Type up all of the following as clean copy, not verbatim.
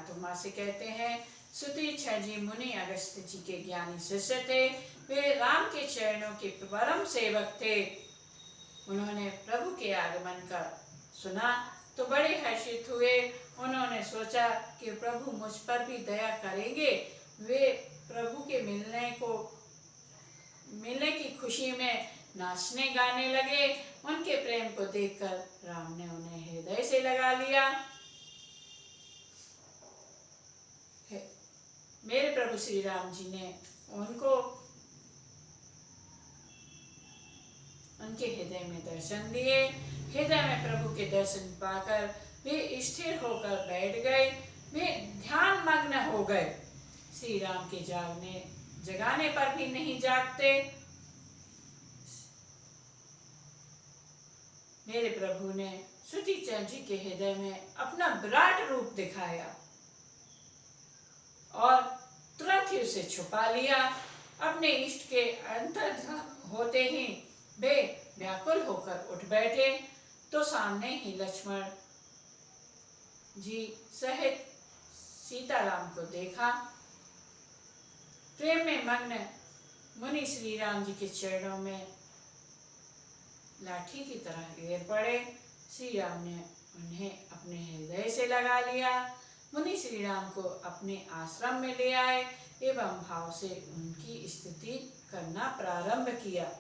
तो माँ से कहते हैं, सुतीक्षण जी मुनि अगस्त्य जी के ज्ञानी शिष्य थे। वे राम के चरणों के परम सेवक थे। उन्होंने प्रभु के आगमन का सुना तो बड़े हर्षित हुए। उन्होंने सोचा कि प्रभु मुझ पर भी दया करेंगे। वे प्रभु के मिलने की खुशी में नाचने गाने लगे। उनके प्रेम को देखकर राम ने उन्हें हृदय से लगा लिया। मेरे प्रभु श्री राम जी ने उनके हृदय में दर्शन दिए। हृदय में प्रभु के दर्शन पाकर वे स्थिर होकर बैठ गए। वे ध्यान मग्न हो गए। श्री राम के जगाने पर भी नहीं जागते। मेरे प्रभु ने सुतीक्षण जी के हृदय में अपना विराट रूप दिखाया और तुरंत ही उसे छुपा लिया। अपने इष्ट के अंतर्ध्यान होते ही वे व्याकुल होकर उठ बैठे तो सामने ही लक्ष्मण जी सहित सीताराम को देखा। प्रेम में मग्न मुनि श्री राम जी के चरणों में लाठी की तरह गिर पड़े। श्री राम ने उन्हें अपने हृदय से लगा लिया। मुनि श्री राम को अपने आश्रम में ले आए एवं भाव से उनकी स्तुति करना प्रारंभ किया।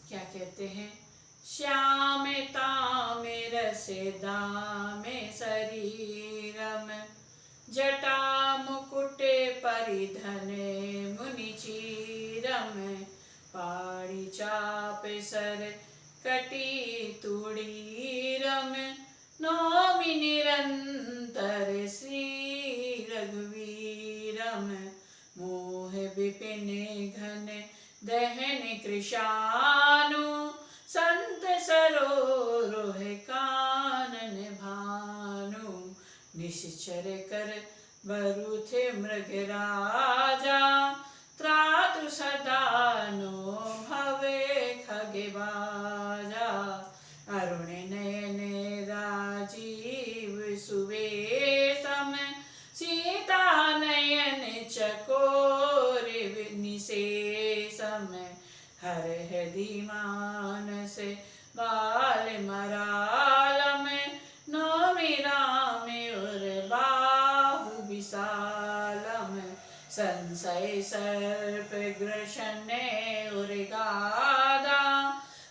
क्या कहते हैं? श्याम ताम रस दाम शरीरम जटा मुकुट परिधन मुनि चीरम पाड़ी चाप सर कटी तुड़ीरम नौमि निरंतर श्री रघुवीरम मोह विपिन घन दहन कृशानु संत सरोरुह कानन भानु निश्चर कर बरुथ मृग राजा त्रातु सदानो भवे खगबाजा अरुण नयन राजीव सुवेशम सीता नयन चकोर निशेषम हर हृदि मानस बाल मरालम नौमि राम उर बाहु विशालम संशय सर्प ग्रसन उर गादा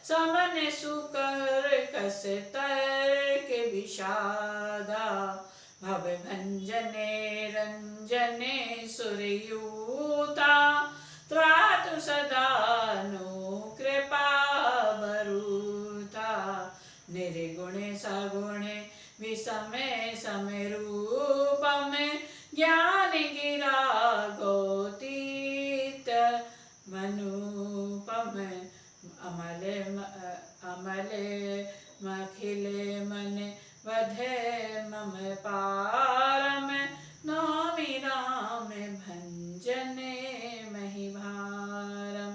समन सुकर कस तर्क विषादा भव भंजने रंजने सुरयूता त्रातु सदानु कृपा बरूता निर्गुण सगुण विषम समरूपम ज्ञान गिरा गोतीत मनुपम अमल मखिल मन वध मम पारम नौमि राम भंजन महिभारम।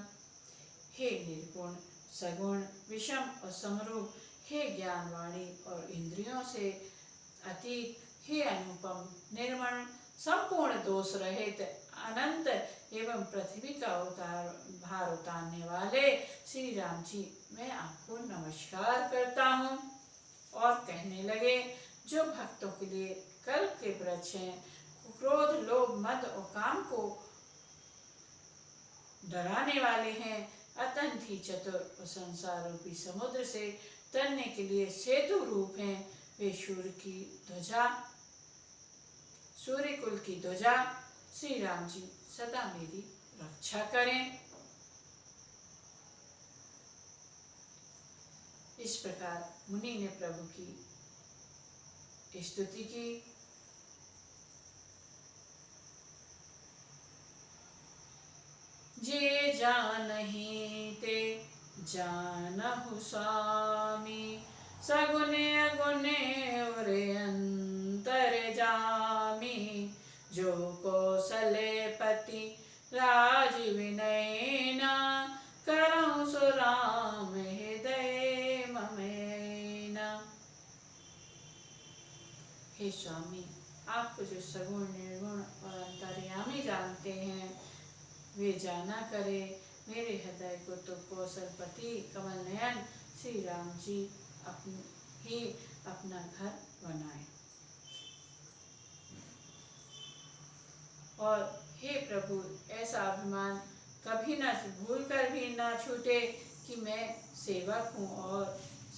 हे निर्गुण सगुण विषम और समरूप, हे ज्ञानवाणी और इंद्रियों से अतीत, हे अनुपम निर्मल संपूर्ण दोष रहित अनंत एवं पृथ्वी का भार उतारने वाले श्री राम जी, मैं आपको नमस्कार करता हूँ। और कहने लगे, जो भक्तों के लिए कल्प के वृक्ष हैं, क्रोध लोभ मद और काम को डराने वाले हैं, अत्यंत ही चतुर और संसार रूपी समुद्र से तरने के लिए सेतु रूप हैं, वे सूर्य कुल की ध्वजा श्री राम जी सदा मेरी रक्षा करें। इस प्रकार मुनि ने प्रभु की स्तुति की। जे जानहि ते जानहु स्वामी। सगुने अगुने उरे अंतर जामी। जो कौशलपति राज विनयना। करहु सो राम हृदय ममैना। हे स्वामी, आपको जो सगुण निर्गुण और अंतर्यामी जानते हैं, वे जाना करे मेरे हृदय को तो कौशलपति कमल नयन श्री राम जी ही अपना घर बनाए। और हे प्रभु, ऐसा अभिमान कभी न भूल कर भी न छूटे कि मैं सेवक हूँ और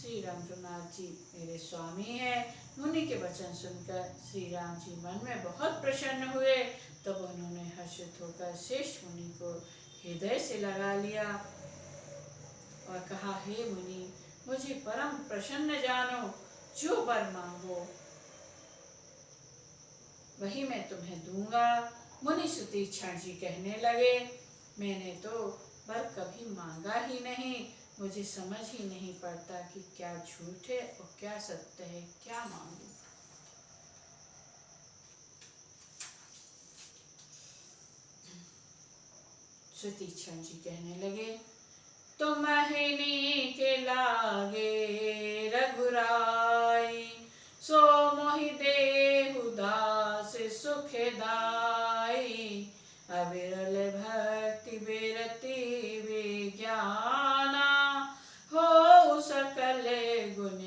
श्री रामचंद्रनाथ जी मेरे स्वामी हैं। मुनि के वचन सुनकर श्री राम जी मन में बहुत प्रसन्न हुए। तब उन्होंने हर्षित होकर श्रेष्ठ मुनि को हृदय से लगा लिया और कहा, हे मुनि, मुझे परम प्रसन्न जानो। जो वर मांगो वही मैं तुम्हें दूंगा। मुनि सुतीक्षण जी कहने लगे, मैंने तो वर कभी मांगा ही नहीं। मुझे समझ ही नहीं पड़ता कि क्या झूठ है और क्या सत्य है, क्या मांगू। सुतीक्षण जी कहने लगे, तुम हिनी के लागे रघुराई। सो मोहि देहु दास सुखदाई। अविरल भक्ति बिरति विज्ञाना। हो सकल गुण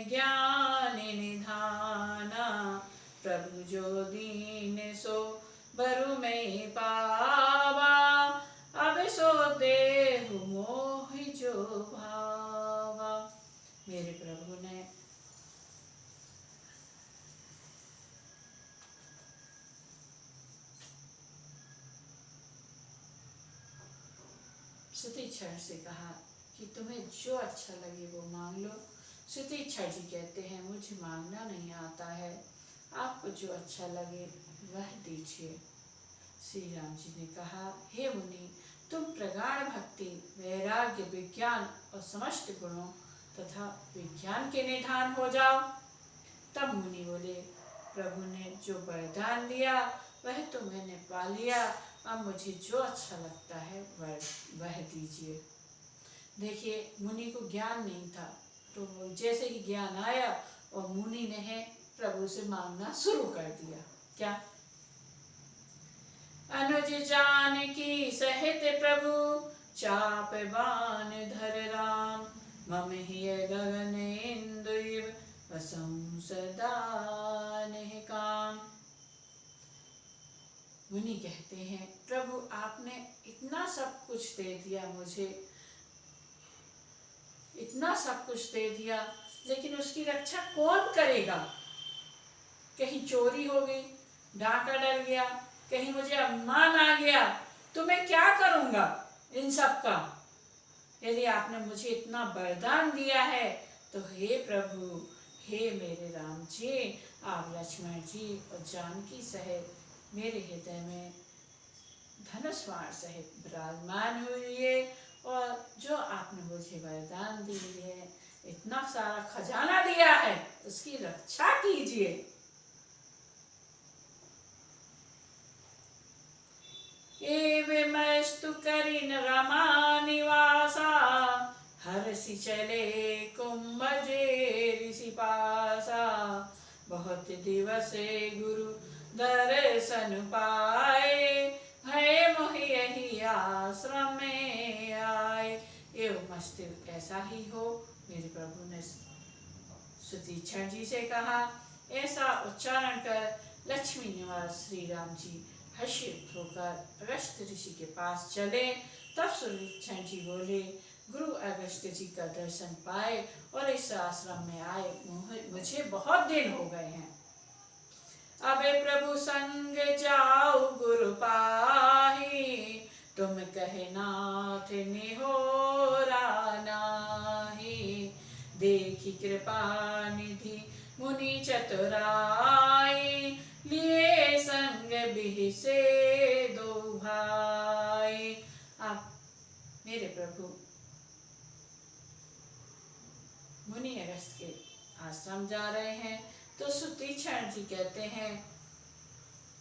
ज्ञान निधाना। प्रभु जो दीन सो बरु में पावा। अब सो देहु मोहि जो भावा। मेरे प्रभु ने सुतीक्षण से कहा कि तुम्हें जो अच्छा लगे वो मांग लो। सुतीक्षण जी कहते हैं, मुझे मांगना नहीं आता है, आपको जो अच्छा लगे वह दीजिए। श्री राम जी ने कहा, हे मुनि, तुम प्रगाढ़ भक्ति, वैराग्य, विज्ञान और समस्त गुणों तथा विज्ञान के निधान हो जाओ। तब मुनि बोले, प्रभु ने जो वरदान दिया वह तो मैंने पा लिया। अब मुझे जो अच्छा लगता है वह दीजिए। देखिए, मुनि को ज्ञान नहीं था, तो जैसे ही ज्ञान आया और मुनि ने प्रभु से मांगना शुरू कर दिया। क्या? अनुज जानकी सहित प्रभु चाप बाण धर राम। मम हिय गगन इंदु इव वसऊं सदा नेह काम। मुनि कहते हैं, प्रभु आपने इतना सब कुछ दे दिया मुझे, इतना सब कुछ दे दिया, लेकिन उसकी रक्षा कौन करेगा? कहीं चोरी हो गई, डाका डर गया, कहीं मुझे अपमान आ गया, तो मैं क्या करूंगा इन सब का? यदि आपने मुझे इतना वरदान दिया है तो हे प्रभु, हे मेरे राम जी, आप लक्ष्मण जी और जानकी सहित मेरे हृदय में धनुष बाण सहित विराजमान हुए और जो आपने मुझे वरदान दी है, इतना सारा खजाना दिया है, उसकी रक्षा कीजिए। एवमस्तु करिन रमा निवासा। हर्षि चले कुंभजे ऋषि पासा। बहुत दिवस गुरु दर्शन पाए। भय मोहि यही आश्रम में आए। एवं मस्त ऐसा ही हो, मेरे प्रभु ने सुतीक्षण जी से कहा। ऐसा उच्चारण कर लक्ष्मी निवास श्री राम जी हर्षित होकर अगस्त्य ऋषि के पास चले। तब सुतीक्षण जी बोले, गुरु अगस्त्य जी का दर्शन पाए और इस आश्रम में आए मुझे बहुत दिन हो गए हैं। अबे प्रभु संग जाऊ गुरु पाही। तुम कहे नाथ निहोरा नाहि। देखी कृपा निधि मुनि चतुराई। लिए संग बिहि से दो भाई। अगस्त के आश्रम जा रहे हैं। तो सुतीक्षण जी कहते हैं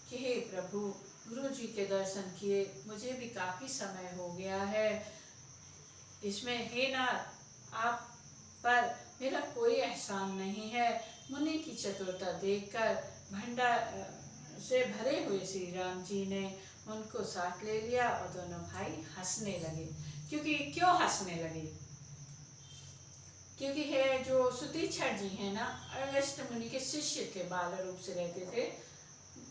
कि हे प्रभु, गुरु जी के दर्शन किए मुझे भी काफ़ी समय हो गया है, इसमें हे नाथ आप पर मेरा कोई एहसान नहीं है। मुनि की चतुरता देखकर भंडार से भरे हुए श्री राम जी ने उनको साथ ले लिया और दोनों भाई हंसने लगे। क्यों हंसने लगे? क्योंकि है जो सुतीक्षण जी हैं ना, अगस्त मुनि के शिष्य थे, बाल रूप से रहते थे।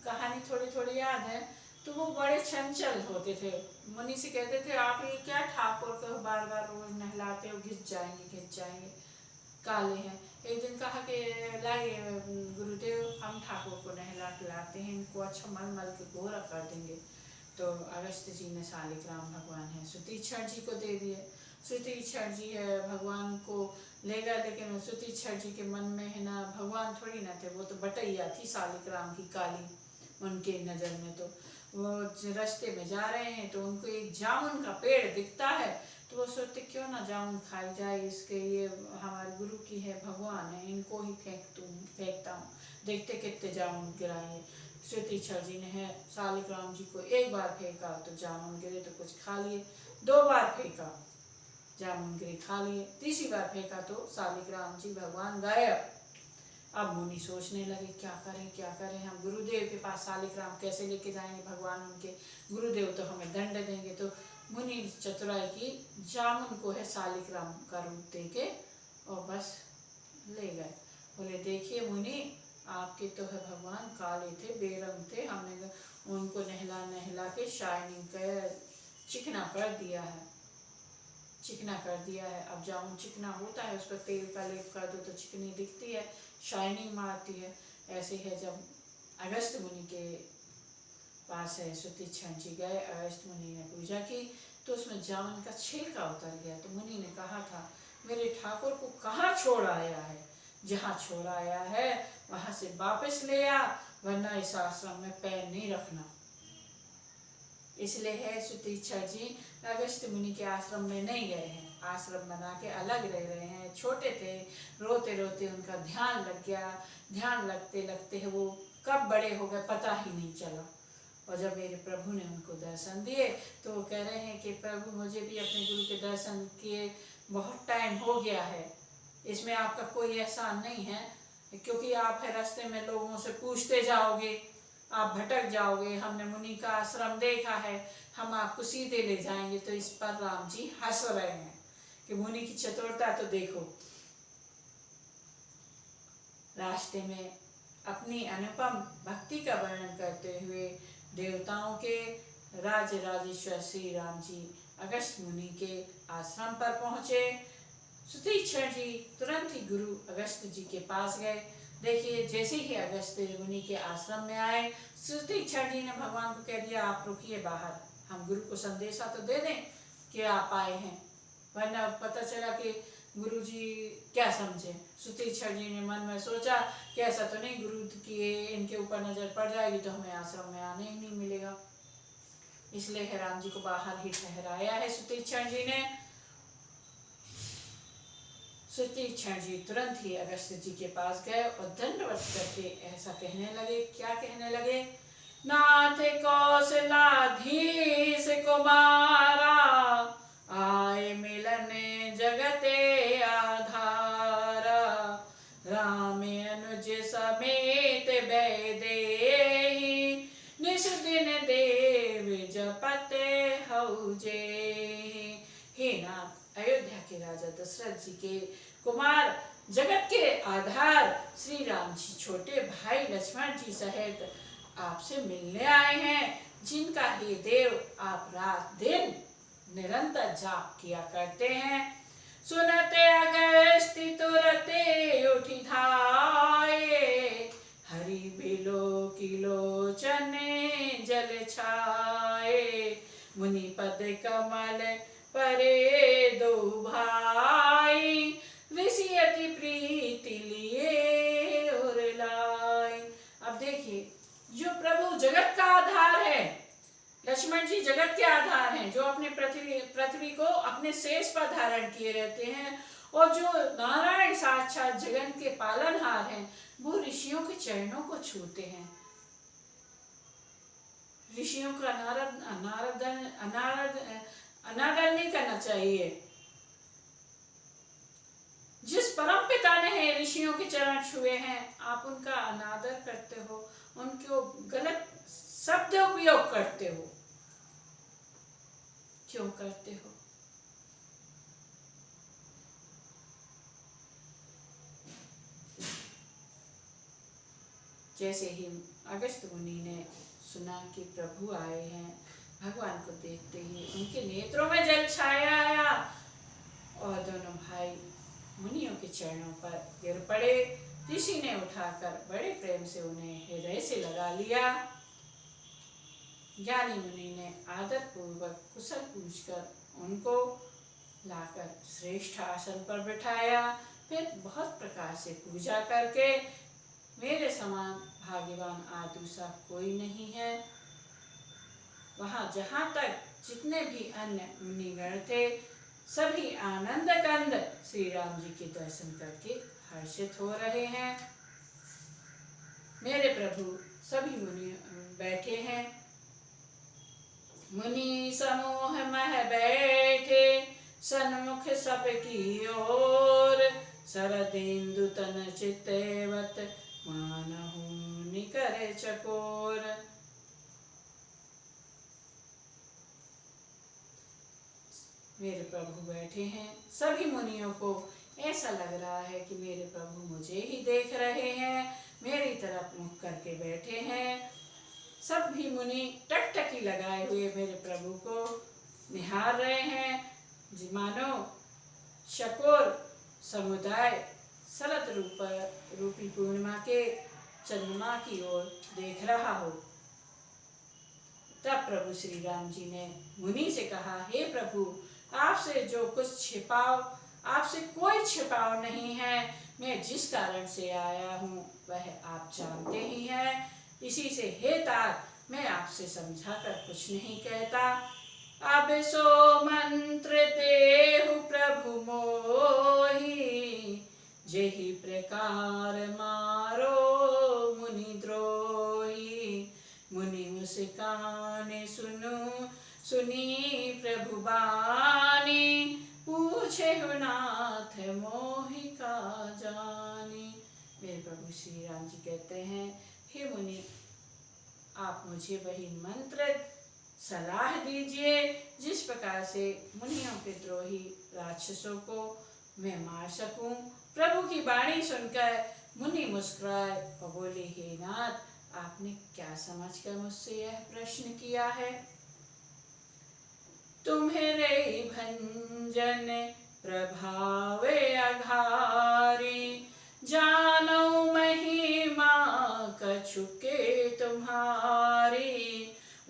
कहानी थोड़ी थोड़ी याद है। तो वो बड़े चंचल होते थे। मुनि से कहते थे आप ये क्या ठाकुर को बार बार रोज नहलाते हो, घिस जाएंगे, काले हैं। एक दिन कहा कि लाइए गुरुदेव, हम ठाकुर को नहला खिलाते हैं, इनको अच्छा मल मल के गोरा कर देंगे। तो अगस्त जी ने शालिग्राम भगवान है सुतीक्षण जी को दे दिए। सुतीक्षण जी है भगवान को ले गए, लेकिन सुतीक्षण जी के मन में है ना भगवान थोड़ी ना थे, वो तो बटैया थी शालिग्राम की काली उनके नज़र में। तो वो रास्ते में जा रहे हैं तो उनको एक जामुन का पेड़ दिखता है, तो वो सोचते क्यों ना जामुन खाई जाए, इसके ये हमारे गुरु की है, भगवान है, इनको ही फेंकता हूँ, देखते कितने जामुन गिराएंगे। सुतीक्षण जी ने है शालिग्राम जी को एक बार फेंका तो जामुन गिरे तो कुछ खा लिए, 2 बार फेंका जामुन गिरे खा लिए, तीसरी बार फेंका तो शालिग्राम जी भगवान गायब। अब मुनि सोचने लगे क्या करें, हम गुरुदेव के पास शालिग्राम कैसे लेके जाएंगे, भगवान उनके गुरुदेव तो हमें दंड देंगे। तो मुनि चतुराई की, जामुन को है शालिग्राम का रूप देके और बस ले गए। बोले देखिए मुनि, आपके तो है भगवान काले थे, बेरंग थे, हमने उनको नहला के शाइनिंग कर चिकना कर दिया है। अब जामुन चिकना होता है, उस पर तेल का लेप कर दो तो चिकनी दिखती है, शाइनिंग मारती है। ऐसे है जब अगस्त मुनि के पास है सुतीक्षण जी गए, अगस्त मुनि ने पूजा की तो उसमें जामुन का छिलका उतर गया। तो मुनि ने कहा था मेरे ठाकुर को कहाँ छोड़ आया है, जहाँ छोड़ आया है वहाँ से वापस ले आ, वरना इस आश्रम में पैर नहीं रखना। इसलिए है सुतीक्षण जी अगस्त मुनि के आश्रम में नहीं गए हैं, आश्रम बना के अलग रह रहे हैं। छोटे थे, रोते रोते उनका ध्यान लग गया, ध्यान लगते लगते वो कब बड़े हो गए पता ही नहीं चला। और जब मेरे प्रभु ने उनको दर्शन दिए तो वो कह रहे हैं कि प्रभु मुझे भी अपने गुरु के दर्शन किए बहुत टाइम हो गया है, इसमें आपका कोई एहसान नहीं है, क्योंकि आप है रास्ते में लोगों से पूछते जाओगे, आप भटक जाओगे, हमने मुनि का आश्रम देखा है, हम आपको सीधे ले जाएंगे। तो इस पर राम जी हंस रहे हैं कि मुनि की चतुरता तो देखो। रास्ते में अपनी अनुपम भक्ति का वर्णन करते हुए देवताओं के राजेश्वर श्री राम जी अगस्त मुनि के आश्रम पर पहुँचे। सुतीक्षण जी तुरंत ही गुरु अगस्त जी के पास गए। देखिए जैसे ही अगस्त मुनि के आश्रम में आए, सुतीक्षण जी ने भगवान को कह दिया आप रुकिए बाहर, हम गुरु को संदेशा तो दे दें कि आप आए हैं, वरना पता चला कि गुरु जी क्या समझे। सुतीक्षण जी ने मन में सोचा कि ऐसा तो नहीं गुरु की इनके ऊपर नजर पड़ जाएगी तो हमें आश्रम में आने ही नहीं मिलेगा, इसलिए राम जी को बाहर ही ठहराया है सुतीक्षण जी ने। सुतीक्षण जी तुरंत ही अगस्त जी के पास गए और दंडवत करके ऐसा कहने लगे। क्या कहने लगे? नाथ कौशलाधीश कुमारा, आए मिलन जगते आधारा, राम अनुज समेत वैदेही, निस दिन देव जपते हौजे। हे नाथ, अयोध्या के राजा दशरथ जी के कुमार, जगत के आधार श्री राम जी छोटे भाई लक्ष्मण जी सहित आपसे मिलने आए हैं, जिनका हे देव आप रात दिन निरंतर जाप किया करते हैं। सुनते अगस्त्य तुरते उठि धाये, हरि बिलो किलोचने जल छाए, मुनि पद कमल परे दो भाई, ऋषि अति प्रीति लिए और लाई। अब देखिए जो प्रभु जगत का आधार है, लक्ष्मण जी जगत के आधार हैं, जो अपने पृथ्वी को अपने शेष पर धारण किए रहते हैं, और जो नारायण साक्षात जगन के पालनहार हैं, वो ऋषियों के चरणों को छूते हैं। ऋषियों का अनादर नहीं करना चाहिए। जिस परम पिता ने ऋषियों के चरण छुए हैं, आप उनका अनादर करते हो, उनको गलत शब्द उपयोग करते हो। क्यों करते हो? जैसे ही अगस्त्य मुनि ने सुना कि प्रभु आए हैं, भगवान को देखते ही उनके नेत्रों में जल छाया आया और दोनों भाई मुनियों के चरणों पर गिर पड़े। ऋषि ने उठाकर बड़े प्रेम से उन्हें हृदय से लगा लिया। ज्ञानी मुनि ने आदर पूर्वक कुशल पूछकर उनको लाकर श्रेष्ठ आसन पर बिठाया। फिर बहुत प्रकार से पूजा करके, मेरे समान भाग्यवान आदि दूसरा कोई नहीं है। वहाँ जहाँ तक जितने भी अन्य मुनिगण थे, सभी आनंद कंद श्री राम जी के दर्शन करके हर्षित हो रहे हैं। मेरे प्रभु सभी मुनि बैठे हैं। मुनि समूह मह बैठे, सन्मुख सबकी ओर, शरदिंदु तन चित्तवत, मानहु निकर चकोर। मेरे प्रभु बैठे हैं। सभी मुनियों को ऐसा लग रहा है कि मेरे प्रभु मुझे ही देख रहे हैं, मेरी तरफ मुख करके बैठे हैं। सभी मुनि टकटकी लगाए हुए मेरे प्रभु को निहार रहे हैं, मानो चकोर समुदाय शरद रूपी पूर्णिमा के चंद्रमा की ओर देख रहा हो। तब प्रभु श्री राम जी ने मुनि से कहा, हे प्रभु, आपसे जो कुछ छिपाओ, आपसे कोई छिपाव नहीं है। मैं जिस कारण से आया हूँ वह आप जानते ही हैं। इसी से हे तात, मैं आपसे समझाकर कुछ नहीं कहता। अब सो मंत्र देहु प्रभु मोहि, जेहि प्रकार मारो मुनि द्रोही। मुनि मुस्काने सुनी प्रभु बानी, पूछे हो नाथ मोहि का जानी। मेरे प्रभु श्री राम जी कहते हैं, हे मुनि, आप मुझे वही मंत्र सलाह दीजिए जिस प्रकार से मुनियों के द्रोही राक्षसों को मैं मार सकूं। प्रभु की वाणी सुनकर मुनि मुस्कुराए और बोले, हे नाथ, आपने क्या समझकर मुझसे यह प्रश्न किया है? तुम्हेरे भंजन प्रभावे अघारी, जानो महिमा कछुके तुम्हारी।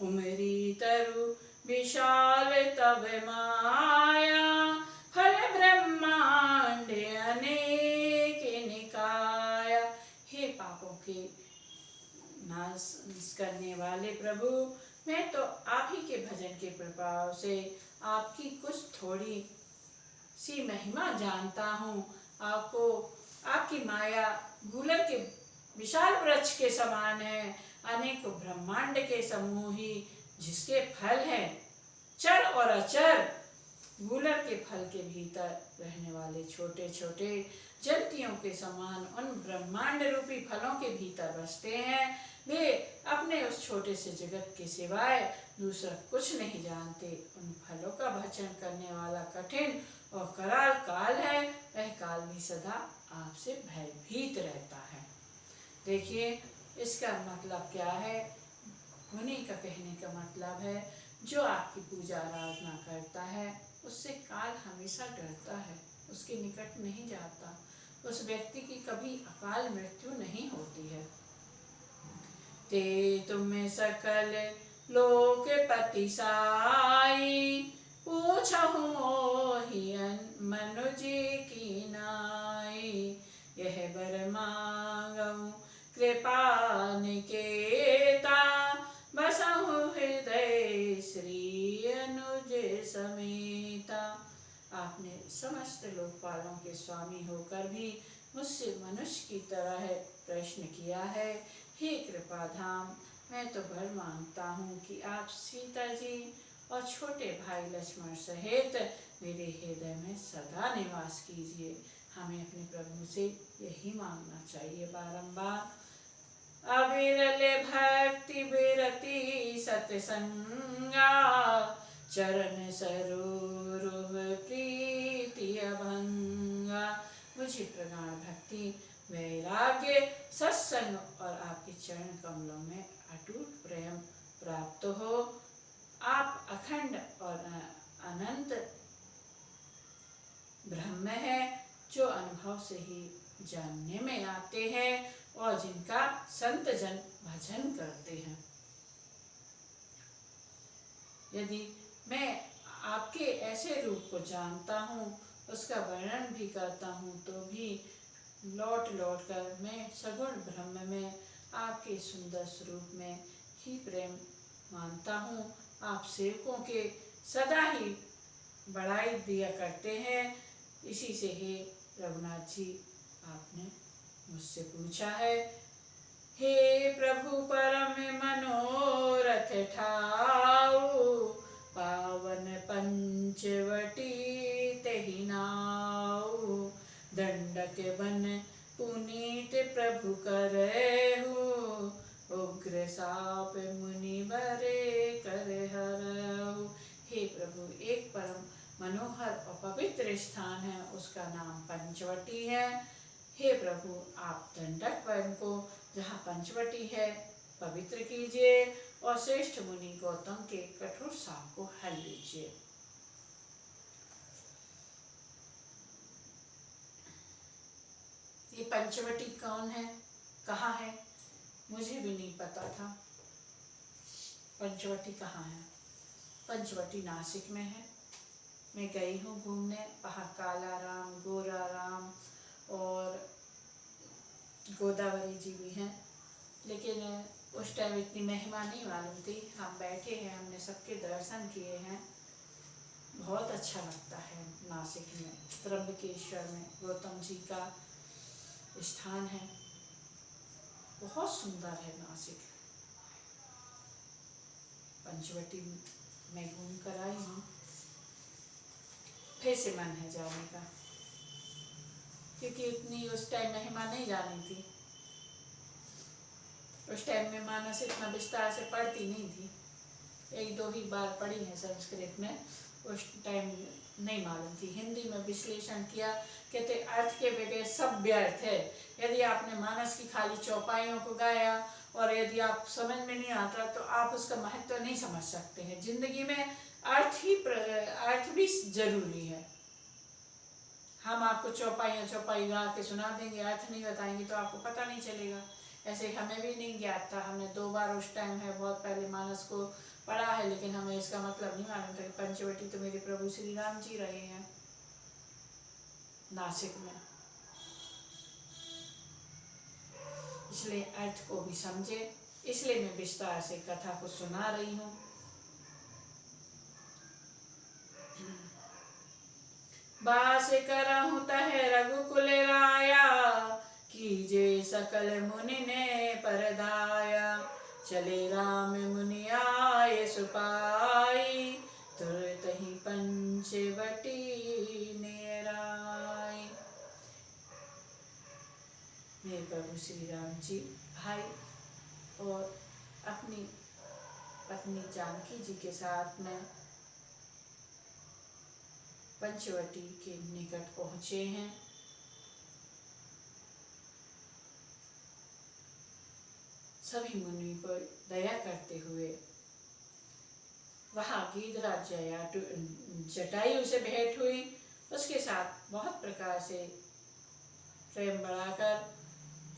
उमरी तरु विशाल तब माया, फल ब्रह्मांड अनेक निकाया। हे पापों के नाश करने वाले प्रभु, मैं तो आप ही के भजन के प्रभाव से आपकी कुछ थोड़ी सी महिमा जानता हूँ। आपको आपकी माया गूलर के विशाल वृक्ष के समान है, अनेक ब्रह्मांड के समूह ही जिसके फल हैं चर और अचर। गूलर के फल के भीतर रहने वाले छोटे छोटे जंतियों के समान उन ब्रह्मांड रूपी फलों के भीतर बसते हैं। वे अपने उस छोटे से जगत के सिवाय दूसरा कुछ नहीं जानते। उन फलों का भक्षण करने वाला कठिन और कराल काल है, वह काल भी सदा आपसे भयभीत रहता है। देखिए, इसका मतलब क्या है? मुनि का कहने का मतलब है, जो आपकी पूजा आराधना करता है उससे काल हमेशा डरता है, उसके निकट नहीं जाता। उस व्यक्ति की कभी अकाल मृत्यु नहीं होती है। ते तुम्हें सकल लोकपति साई, पूछहु मोहि मनुज की नाई। यह बर मांगहु कृपा निकेता, बसहु हृदय श्री अनुज समेता। आपने समस्त लोकपालों के स्वामी होकर भी मुझसे मनुष्य की तरह प्रश्न किया है। हे कृपाधाम, मैं तो वर मांगता हूँ कि आप सीता जी और छोटे भाई लक्ष्मण सहित मेरे हृदय में सदा निवास कीजिए। हमें अपने प्रभु से यही मांगना चाहिए बारंबार। अविरल भक्ति विरति सत्संगा, चरण सरोरुह प्रीति अभंगा। मुझे प्रगाढ़ भक्ति, वैराग्य, सत्संग और आपके चरण कमलों में अटूट प्रेम प्राप्त हो। आप अखंड और अनंत ब्रह्म है, जो अनुभव से ही जानने में आते हैं और जिनका संत जन भजन करते हैं। यदि मैं आपके ऐसे रूप को जानता हूँ, उसका वर्णन भी करता हूँ, तो भी लौट लौट कर मैं सगुण ब्रह्म में आपके सुंदर स्वरूप में ही प्रेम मानता हूँ। आप सेवकों के सदा ही बड़ाई दिया करते हैं। इसी से हे रघुनाथ जी, आपने मुझसे पूछा है, हे प्रभु परम मनोरथ ठाऊ, पावन पंचवटी तेहि नाऊ। दंडक बन पुनीत प्रभु करहु, उग्र साप मुनि बरे कर हरहु। हे प्रभु, एक परम मनोहर और पवित्र स्थान है, उसका नाम पंचवटी है। हे प्रभु, आप दंडक वन को, जहाँ पंचवटी है, पवित्र कीजिए और श्रेष्ठ मुनि गौतम के कठोर साप को हर लीजिए। ये पंचवटी कौन है, कहाँ है, मुझे भी नहीं पता था। पंचवटी कहाँ है? पंचवटी नासिक में है। मैं गई हूँ घूमने, वहाँ कालाराम, गोराराम और गोदावरी जी भी हैं, लेकिन उस टाइम इतनी महिमा नहीं मालूम थी। हम बैठे हैं, हमने सबके दर्शन किए हैं। बहुत अच्छा लगता है नासिक में, त्र्यंबकेश्वर में गौतम जी का स्थान है, बहुत सुंदर है नासिक। पंचवटी में घूम कर आई हूँ, फिर से मन है जाने का, क्योंकि उतनी उस टाइम महिमा नहीं जानी थी। उस टाइम में मानस इतना विस्तार से पढ़ती नहीं थी, एक दो ही बार पढ़ी है संस्कृत में। उस टाइम नहीं मालूम थी। हिंदी में विश्लेषण किया, कहते अर्थ के बगैर सब व्यर्थ है। यदि आपने मानस की खाली चौपाइयों को गाया और यदि आप समझ में नहीं आता, तो आप उसका महत्व नहीं समझ सकते हैं। जिंदगी में अर्थ भी जरूरी है। हम आपको चौपाई गा के सुना देंगे, अर्थ नहीं बताएंगे तो आपको पता नहीं चलेगा। ऐसे हमें भी नहीं ज्ञात था। हमने 2 बार उस टाइम है बहुत पहले मानस को पढ़ा है, लेकिन हमें इसका मतलब नहीं मालूम था कि पंचवटी तो मेरे प्रभु श्री राम जी रहे हैं नासिक में। इसलिए अर्थ को भी समझे, इसलिए मैं विस्तार से कथा को सुना रही हूँ। बास करहु तह रघुकुल राया, कीजे सकल मुनि ने परदाया। चले राम मुनि आए सुपाई, तुरत ही पंचवटी नेराई। मेरे प्रभु श्री राम जी भाई और अपनी पत्नी जानकी जी के साथ में पंचवटी के निकट पहुँचे हैं। सभी मुनि पर दया करते हुए वहाँ गीधराज जटायु से भेंट हुई। उसके साथ बहुत प्रकार से प्रेम बढ़ाकर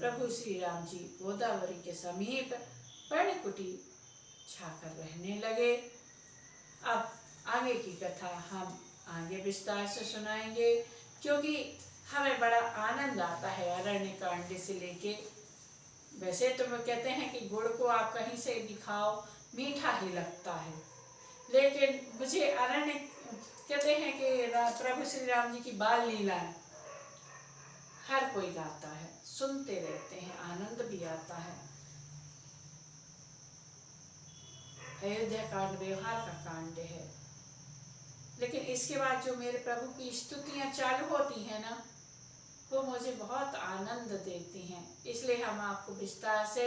प्रभु श्री राम जी गोदावरी के समीप पर्णकुटी छाकर रहने लगे। अब आगे की कथा हम आगे विस्तार से सुनाएंगे, क्योंकि हमें बड़ा आनंद आता है अरण्य कांड से लेके। वैसे तो वो कहते हैं कि गुड़ को आप कहीं से भी खाओ मीठा ही लगता है, लेकिन मुझे अरण्य कहते हैं कि प्रभु श्री राम जी की बाल लीलाएं हर कोई गाता है, सुनते रहते हैं, आनंद भी आता है। अयोध्या कांड व्यवहार का कांड है, लेकिन इसके बाद जो मेरे प्रभु की स्तुतियां चालू होती हैं ना, वो मुझे बहुत आनंद देती हैं। इसलिए हम आपको विस्तार से